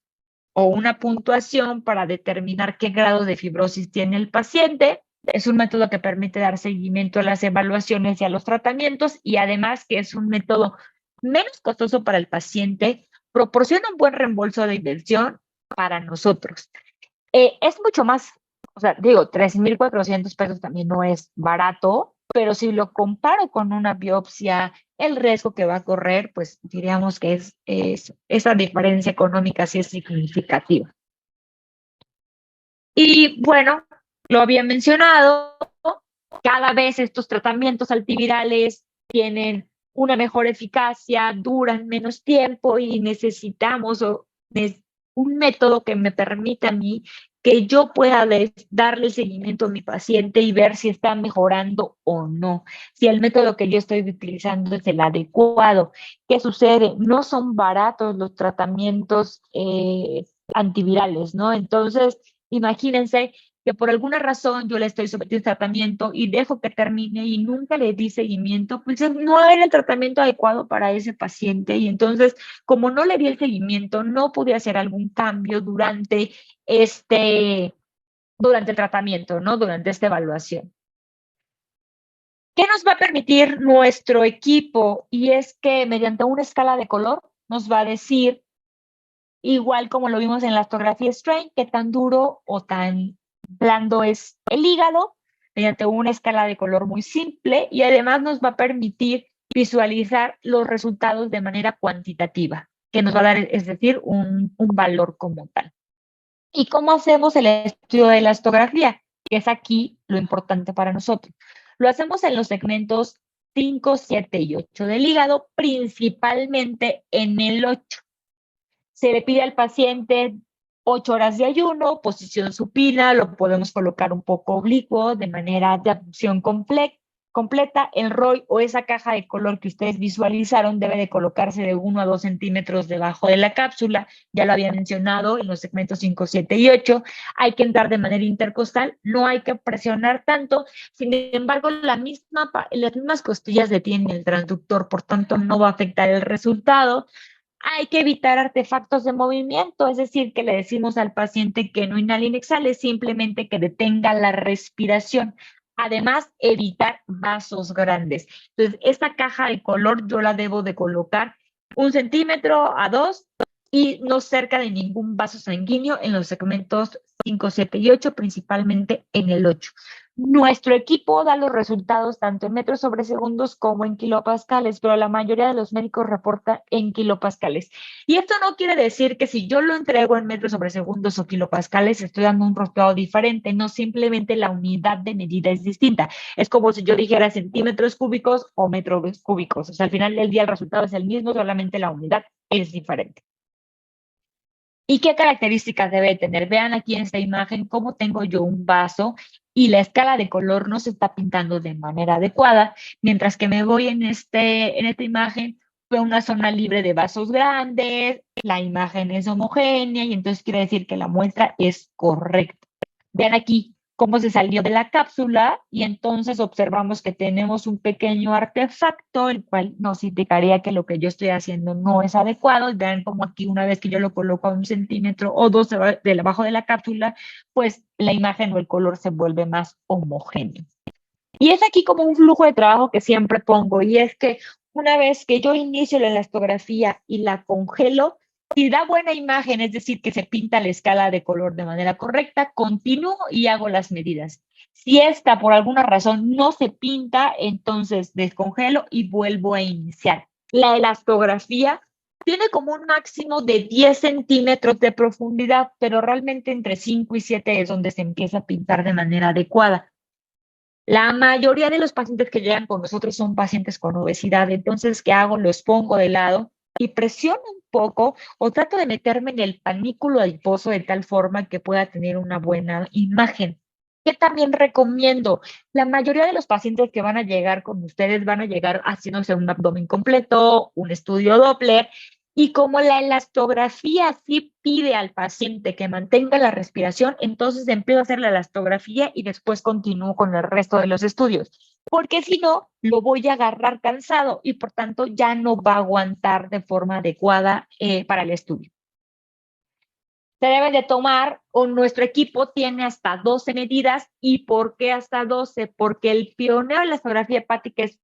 o una puntuación para determinar qué grado de fibrosis tiene el paciente. Es un método que permite dar seguimiento a las evaluaciones y a los tratamientos y además que es un método menos costoso para el paciente, proporciona un buen reembolso de inversión para nosotros. Es mucho más, o sea, digo, 3,400 pesos también no es barato, pero si lo comparo con una biopsia, el riesgo que va a correr, pues diríamos que esa diferencia económica sí es significativa. Y bueno, lo había mencionado, cada vez estos tratamientos antivirales tienen una mejor eficacia, duran menos tiempo y necesitamos un método que me permita a mí que yo pueda darle seguimiento a mi paciente y ver si está mejorando o no, si el método que yo estoy utilizando es el adecuado. ¿Qué sucede? No son baratos los tratamientos antivirales, ¿no? Entonces, imagínense que por alguna razón yo le estoy sometiendo a tratamiento y dejo que termine y nunca le di seguimiento, pues no era el tratamiento adecuado para ese paciente. Y entonces, como no le di el seguimiento, no pude hacer algún cambio durante el tratamiento, ¿no? Durante esta evaluación. ¿Qué nos va a permitir nuestro equipo? Y es que mediante una escala de color nos va a decir, igual como lo vimos en la astografía Strain, qué tan duro o tan blando es el hígado, mediante una escala de color muy simple y además nos va a permitir visualizar los resultados de manera cuantitativa, que nos va a dar, es decir, un valor como tal. ¿Y cómo hacemos el estudio de la astografía? que es aquí lo importante para nosotros. Lo hacemos en los segmentos 5, 7 y 8 del hígado, principalmente en el 8. Se le pide al paciente 8 horas de ayuno, posición supina, lo podemos colocar un poco oblicuo de manera de abducción completa. El ROI o esa caja de color que ustedes visualizaron debe de colocarse de 1 a 2 centímetros debajo de la cápsula. Ya lo había mencionado en los segmentos 5, 7 y 8. Hay que entrar de manera intercostal, no hay que presionar tanto. Sin embargo, las mismas costillas detienen el transductor, por tanto no va a afectar el resultado. Hay que evitar artefactos de movimiento, es decir, que le decimos al paciente que no inhale ni exhale, simplemente que detenga la respiración. Además, evitar vasos grandes. Entonces, esta caja de color yo la debo de colocar 1 centímetro a 2 y no cerca de ningún vaso sanguíneo en los segmentos 5, 7 y 8, principalmente en el 8. Nuestro equipo da los resultados tanto en metros sobre segundos como en kilopascales, pero la mayoría de los médicos reporta en kilopascales. Y esto no quiere decir que si yo lo entrego en metros sobre segundos o kilopascales, estoy dando un resultado diferente, no, simplemente la unidad de medida es distinta. Es como si yo dijera centímetros cúbicos o metros cúbicos. O sea, al final del día el resultado es el mismo, solamente la unidad es diferente. ¿Y qué características debe tener? Vean aquí en esta imagen cómo tengo yo un vaso y la escala de color no se está pintando de manera adecuada, mientras que me voy en esta imagen, veo una zona libre de vasos grandes, la imagen es homogénea y entonces quiere decir que la muestra es correcta. Vean aquí cómo se salió de la cápsula y entonces observamos que tenemos un pequeño artefacto, el cual nos indicaría que lo que yo estoy haciendo no es adecuado. Y vean cómo aquí una vez que yo lo coloco a 1 centímetro o 2 debajo de la cápsula, pues la imagen o el color se vuelve más homogéneo. Y es aquí como un flujo de trabajo que siempre pongo, y es que una vez que yo inicio la elastografía y la congelo, si da buena imagen, es decir, que se pinta la escala de color de manera correcta, continúo y hago las medidas. Si esta por alguna razón no se pinta, entonces descongelo y vuelvo a iniciar. La elastografía tiene como un máximo de 10 centímetros de profundidad, pero realmente entre 5 y 7 es donde se empieza a pintar de manera adecuada. La mayoría de los pacientes que llegan con nosotros son pacientes con obesidad, entonces, ¿qué hago? Los pongo de lado y presiono un poco o trato de meterme en el panículo adiposo de tal forma que pueda tener una buena imagen. ¿Qué también recomiendo? La mayoría de los pacientes que van a llegar con ustedes van a llegar haciéndose un abdomen completo, un estudio Doppler, y como la elastografía sí pide al paciente que mantenga la respiración, entonces empiezo a hacer la elastografía y después continúo con el resto de los estudios. Porque si no, lo voy a agarrar cansado y por tanto ya no va a aguantar de forma adecuada para el estudio. Se debe de tomar, o nuestro equipo tiene hasta 12 medidas. ¿Y por qué hasta 12? Porque el pionero de la elastografía hepática es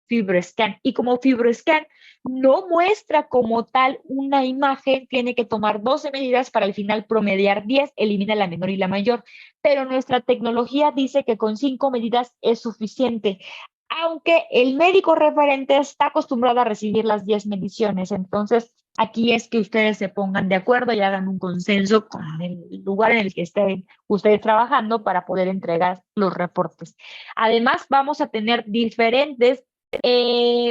FibroScan. Y como FibroScan no muestra como tal una imagen, tiene que tomar 12 medidas para al final promediar 10, elimina la menor y la mayor. Pero nuestra tecnología dice que con 5 medidas es suficiente, aunque el médico referente está acostumbrado a recibir las 10 mediciones. Entonces, aquí es que ustedes se pongan de acuerdo y hagan un consenso con el lugar en el que estén ustedes trabajando para poder entregar los reportes. Además, vamos a tener diferentes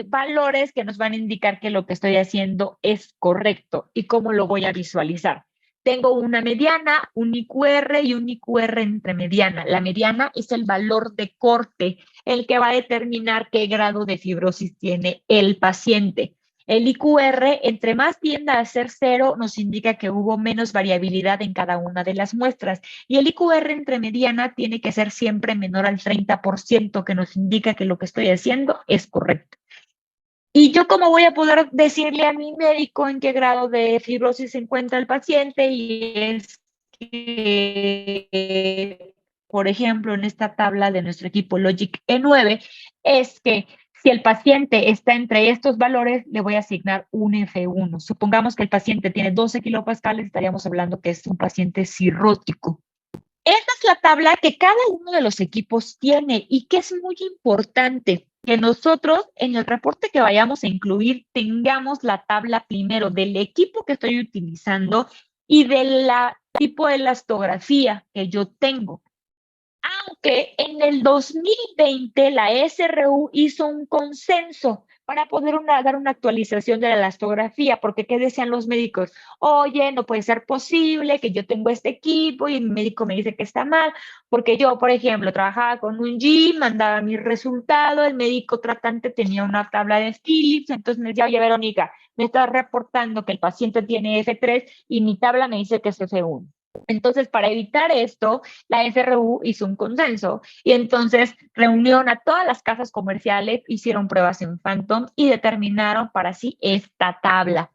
valores que nos van a indicar que lo que estoy haciendo es correcto y cómo lo voy a visualizar. Tengo una mediana, un IQR y un IQR entre mediana. La mediana es el valor de corte, el que va a determinar qué grado de fibrosis tiene el paciente. El IQR, entre más tienda a ser 0, nos indica que hubo menos variabilidad en cada una de las muestras. Y el IQR entre mediana tiene que ser siempre menor al 30%, que nos indica que lo que estoy haciendo es correcto. ¿Y yo cómo voy a poder decirle a mi médico en qué grado de fibrosis se encuentra el paciente? Y es que, por ejemplo, en esta tabla de nuestro equipo Logic E9, es que si el paciente está entre estos valores, le voy a asignar un F1. Supongamos que el paciente tiene 12 kilopascales, estaríamos hablando que es un paciente cirrótico. Esta es la tabla que cada uno de los equipos tiene y que es muy importante que nosotros en el reporte que vayamos a incluir tengamos la tabla primero del equipo que estoy utilizando y del tipo de elastografía que yo tengo. que en el 2020 la SRU hizo un consenso para poder dar una actualización de la elastografía, porque ¿qué decían los médicos? Oye, no puede ser posible que yo tengo este equipo y mi médico me dice que está mal, porque yo, por ejemplo, trabajaba con un gym, mandaba mi resultado, el médico tratante tenía una tabla de Philips, entonces me decía, oye, Verónica, me estás reportando que el paciente tiene F3 y mi tabla me dice que es F1. Entonces, para evitar esto, la SRU hizo un consenso y entonces reunieron a todas las casas comerciales, hicieron pruebas en Phantom y determinaron para sí esta tabla,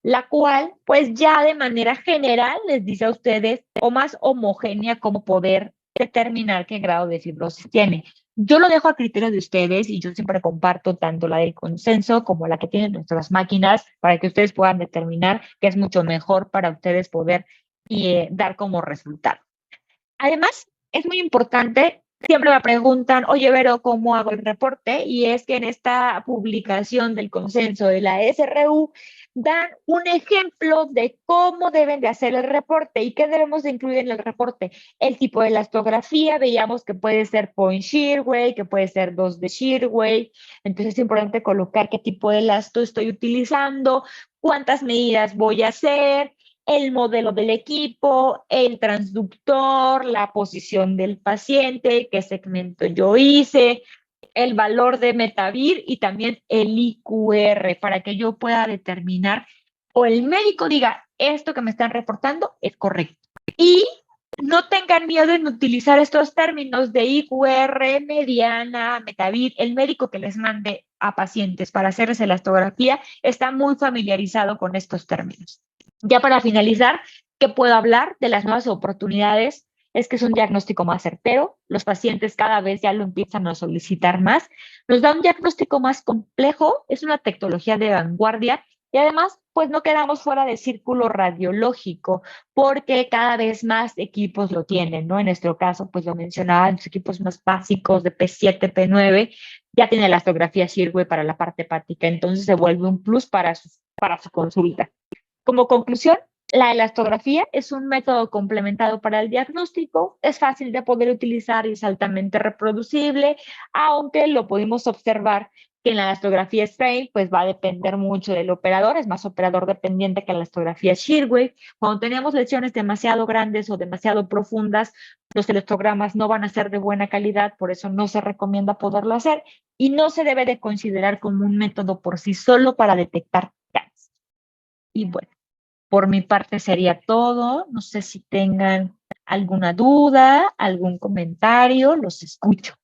la cual pues ya de manera general les dice a ustedes o más homogénea cómo poder determinar qué grado de fibrosis tiene. Yo lo dejo a criterio de ustedes y yo siempre comparto tanto la del consenso como la que tienen nuestras máquinas para que ustedes puedan determinar que es mucho mejor para ustedes poder dar como resultado. Además, es muy importante, siempre me preguntan, oye, Vero, ¿cómo hago el reporte? Y es que en esta publicación del consenso de la SRU dan un ejemplo de cómo deben de hacer el reporte y qué debemos de incluir en el reporte. El tipo de elastografía, veíamos que puede ser point shearway, que puede ser 2 de shearway. Entonces es importante colocar qué tipo de elasto estoy utilizando, cuántas medidas voy a hacer, el modelo del equipo, el transductor, la posición del paciente, qué segmento yo hice, el valor de Metavir y también el IQR para que yo pueda determinar o el médico diga, esto que me están reportando es correcto. Y no tengan miedo en utilizar estos términos de IQR, mediana, Metavir. El médico que les mande a pacientes para hacerles elastografía está muy familiarizado con estos términos. Ya para finalizar, ¿qué puedo hablar de las nuevas oportunidades? Es que es un diagnóstico más certero, los pacientes cada vez ya lo empiezan a solicitar más, nos da un diagnóstico más complejo, es una tecnología de vanguardia y además, pues no quedamos fuera del círculo radiológico porque cada vez más equipos lo tienen, ¿no? En nuestro caso, pues lo mencionaba, los equipos más básicos de P7, P9, ya tiene la elastografía Shirway para la parte hepática, entonces se vuelve un plus para su consulta. Como conclusión, la elastografía es un método complementado para el diagnóstico, es fácil de poder utilizar y es altamente reproducible, aunque lo pudimos observar que en la elastografía strain pues va a depender mucho del operador, es más operador dependiente que la elastografía Shirway. Cuando tenemos lesiones demasiado grandes o demasiado profundas, los electrogramas no van a ser de buena calidad, por eso no se recomienda poderlo hacer y no se debe de considerar como un método por sí solo para detectar cáncer. Y bueno, por mi parte sería todo. No sé si tengan alguna duda, algún comentario, los escucho.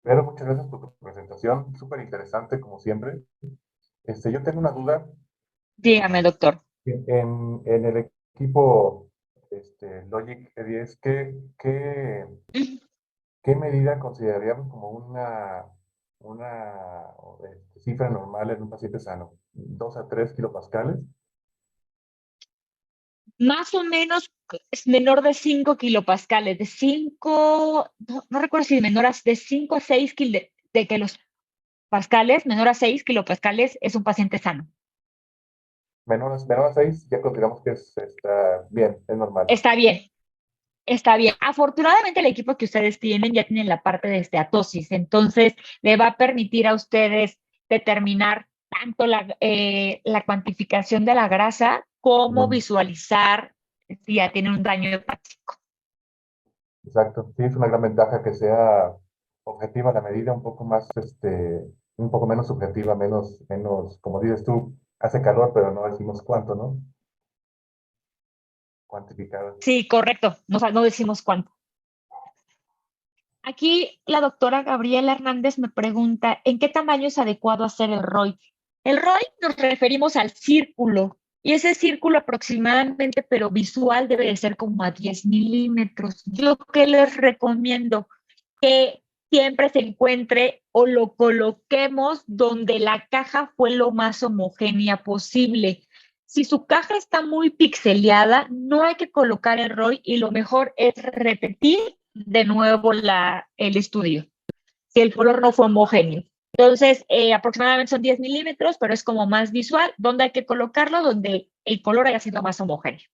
Pero muchas gracias por tu presentación, súper interesante como siempre. Yo tengo una duda. Dígame, doctor. En el equipo Logic E10, ¿qué medida consideraríamos como una cifra normal en un paciente sano? ¿2 a 3 kilopascales? Más o menos es menor de 5 kilopascales, de 5, no recuerdo si de 5 a 6 de kilopascales, menor a 6 kilopascales es un paciente sano. Menor a 6, ya consideramos que está bien, es normal. Está bien. Está bien. Afortunadamente el equipo que ustedes tienen ya tienen la parte de esteatosis, entonces le va a permitir a ustedes determinar tanto la cuantificación de la grasa como Ujú. visualizar si ya tiene un daño hepático. Exacto, sí, es una gran ventaja que sea objetiva la medida, un poco menos subjetiva, como dices tú, hace calor, pero no decimos cuánto, ¿no? Cuantificada. Sí, correcto. No decimos cuánto. Aquí la doctora Gabriela Hernández me pregunta, ¿en qué tamaño es adecuado hacer el ROI? El ROI nos referimos al círculo y ese círculo aproximadamente, pero visual, debe de ser como a 10 milímetros. Yo qué les recomiendo que siempre se encuentre o lo coloquemos donde la caja fue lo más homogénea posible. Si su caja está muy pixeleada, no hay que colocar el ROI y lo mejor es repetir de nuevo el estudio, si el color no fue homogéneo. Entonces, aproximadamente son 10 milímetros, pero es como más visual. ¿Dónde hay que colocarlo? Donde el color haya sido más homogéneo.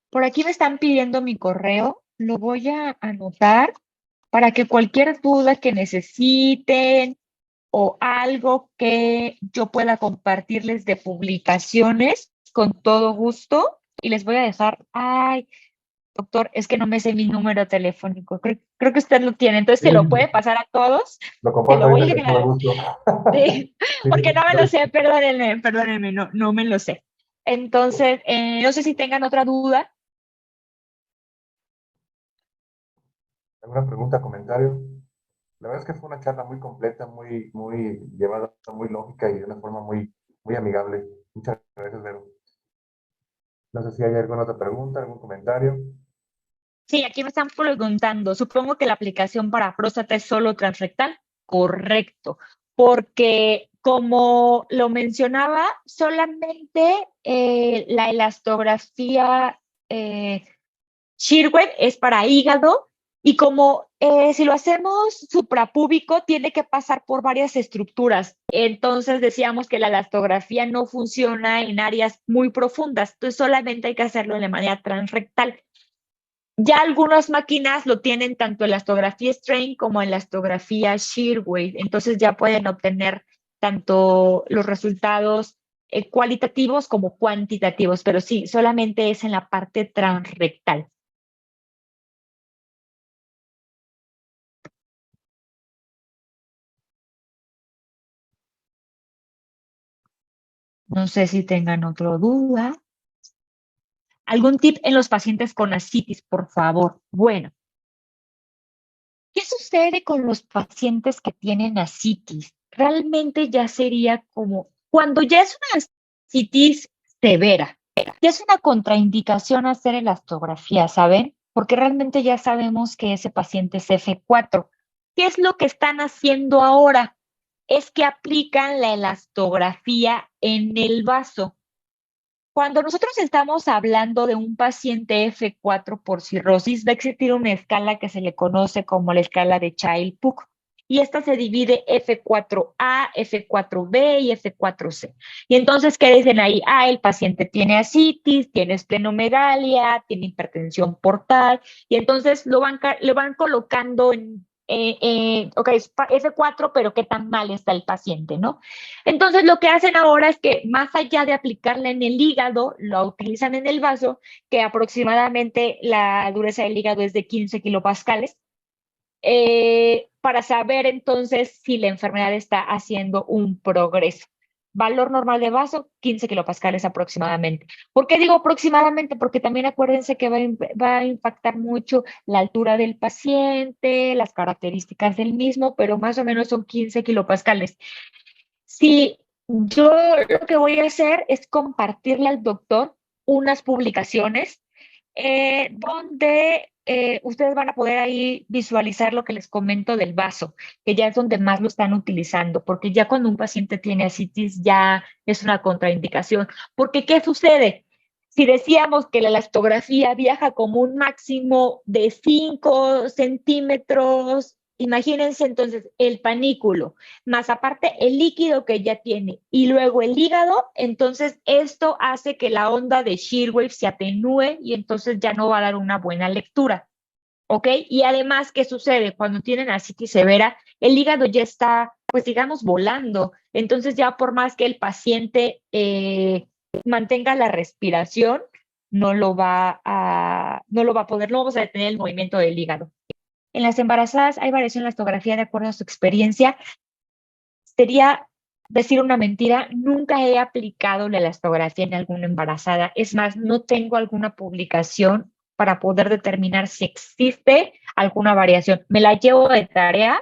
Por aquí me están pidiendo mi correo. Lo voy a anotar para que cualquier duda que necesiten o algo que yo pueda compartirles de publicaciones, con todo gusto. Y les voy a dejar, ay, doctor, es que no me sé mi número telefónico. Creo que usted lo tiene, entonces Sí, se lo puede pasar a todos. lo Se comparto lo voy ahorita a con todo agradecer. gusto. Sí, Sí, porque no me lo sé, perdónenme, no me lo sé. Entonces, no sé si tengan otra duda. ¿alguna pregunta, comentario? La verdad es que fue una charla muy completa, muy llevada, muy lógica y de una forma muy amigable. Muchas gracias, Vero. No sé si hay alguna otra pregunta, algún comentario. Sí, aquí me están preguntando. Supongo que la aplicación para próstata es solo transrectal. Correcto, porque como lo mencionaba, solamente la elastografía Shearwave es para hígado y como si lo hacemos suprapúbico, tiene que pasar por varias estructuras. Entonces decíamos que la elastografía no funciona en áreas muy profundas, entonces solamente hay que hacerlo de manera transrectal. Ya algunas máquinas lo tienen tanto elastografía strain como elastografía shearwave, entonces ya pueden obtener tanto los resultados cualitativos como cuantitativos, pero sí, solamente es en la parte transrectal. No sé si tengan otra duda. ¿Algún tip en los pacientes con ascitis, por favor? Bueno, ¿qué sucede con los pacientes que tienen ascitis? Realmente ya sería como cuando ya es una ascitis severa, ya es una contraindicación hacer elastografía, ¿saben? Porque realmente ya sabemos que ese paciente es F4. ¿Qué es lo que están haciendo ahora? Es que aplican la elastografía en el vaso. Cuando nosotros estamos hablando de un paciente F4 por cirrosis, va a existir una escala que se le conoce como la escala de Child-Pugh. Y esta se divide F4A, F4B y F4C. Y entonces, ¿qué dicen ahí? Ah, el paciente tiene ascitis, tiene esplenomegalia, tiene hipertensión portal. Y entonces lo van colocando en, ok, es F4, pero qué tan mal está el paciente, ¿no? Entonces, lo que hacen ahora es que más allá de aplicarla en el hígado, lo utilizan en el vaso, que aproximadamente la dureza del hígado es de 15 kilopascales, para saber entonces si la enfermedad está haciendo un progreso. Valor normal de vaso, 15 kilopascales aproximadamente. ¿Por qué digo aproximadamente? Porque también acuérdense que va a impactar mucho la altura del paciente, las características del mismo, pero más o menos son 15 kilopascales. Sí, yo lo que voy a hacer es compartirle al doctor unas publicaciones donde ustedes van a poder ahí visualizar lo que les comento del vaso, que ya es donde más lo están utilizando, porque ya cuando un paciente tiene ascitis ya es una contraindicación. Porque, ¿qué sucede? Si decíamos que la elastografía viaja como un máximo de 5 centímetros, imagínense entonces el panículo más aparte el líquido que ya tiene y luego el hígado, entonces esto hace que la onda de Shearwave se atenúe y entonces ya no va a dar una buena lectura, ¿ok? Y además, ¿qué sucede? Cuando tienen ascitis severa, el hígado ya está, pues digamos, volando, entonces ya por más que el paciente mantenga la respiración, no lo va a poder, no vamos a detener el movimiento del hígado. En las embarazadas hay variación en la elastografía de acuerdo a su experiencia. Sería decir una mentira, nunca he aplicado la elastografía en alguna embarazada. Es más, no tengo alguna publicación para poder determinar si existe alguna variación. Me la llevo de tarea.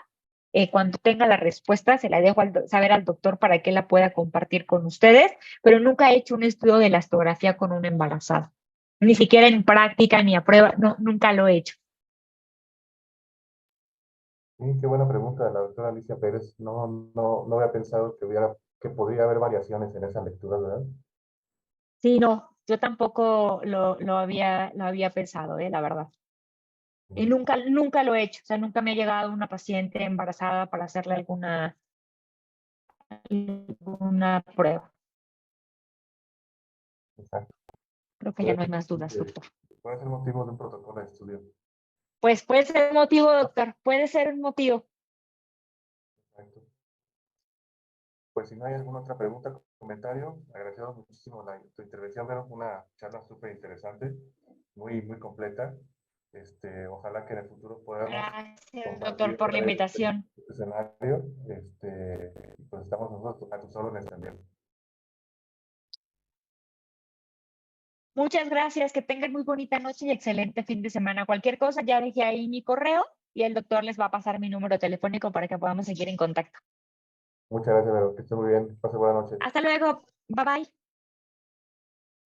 Cuando tenga la respuesta, se la dejo saber al doctor para que la pueda compartir con ustedes, pero nunca he hecho un estudio de elastografía con una embarazada. Ni siquiera en práctica ni a prueba, no, nunca lo he hecho. Sí, qué buena pregunta de la doctora Alicia Pérez. No había pensado que podría haber variaciones en esa lectura, ¿verdad? Sí, no, yo tampoco lo había pensado, la verdad. Y nunca lo he hecho, o sea, nunca me ha llegado una paciente embarazada para hacerle alguna prueba. Exacto. Creo que ya Puede no hay ser, más dudas, doctor. puede ser motivo de un protocolo de estudio. Pues puede ser un motivo, doctor, puede ser un motivo. Exacto. Pues si no hay alguna otra pregunta, comentario, agradecemos muchísimo tu intervención, Vero, una charla súper interesante, muy completa. Ojalá que en el futuro podamos Gracias, doctor, compartir por la otra vez invitación. este escenario. Pues estamos nosotros a tus órdenes también. Muchas gracias, que tengan muy bonita noche y excelente fin de semana. Cualquier cosa, ya dejé ahí mi correo y el doctor les va a pasar mi número telefónico para que podamos seguir en contacto. Muchas gracias, Vero, que esté muy bien. Pase buenas noches. Hasta luego, bye bye.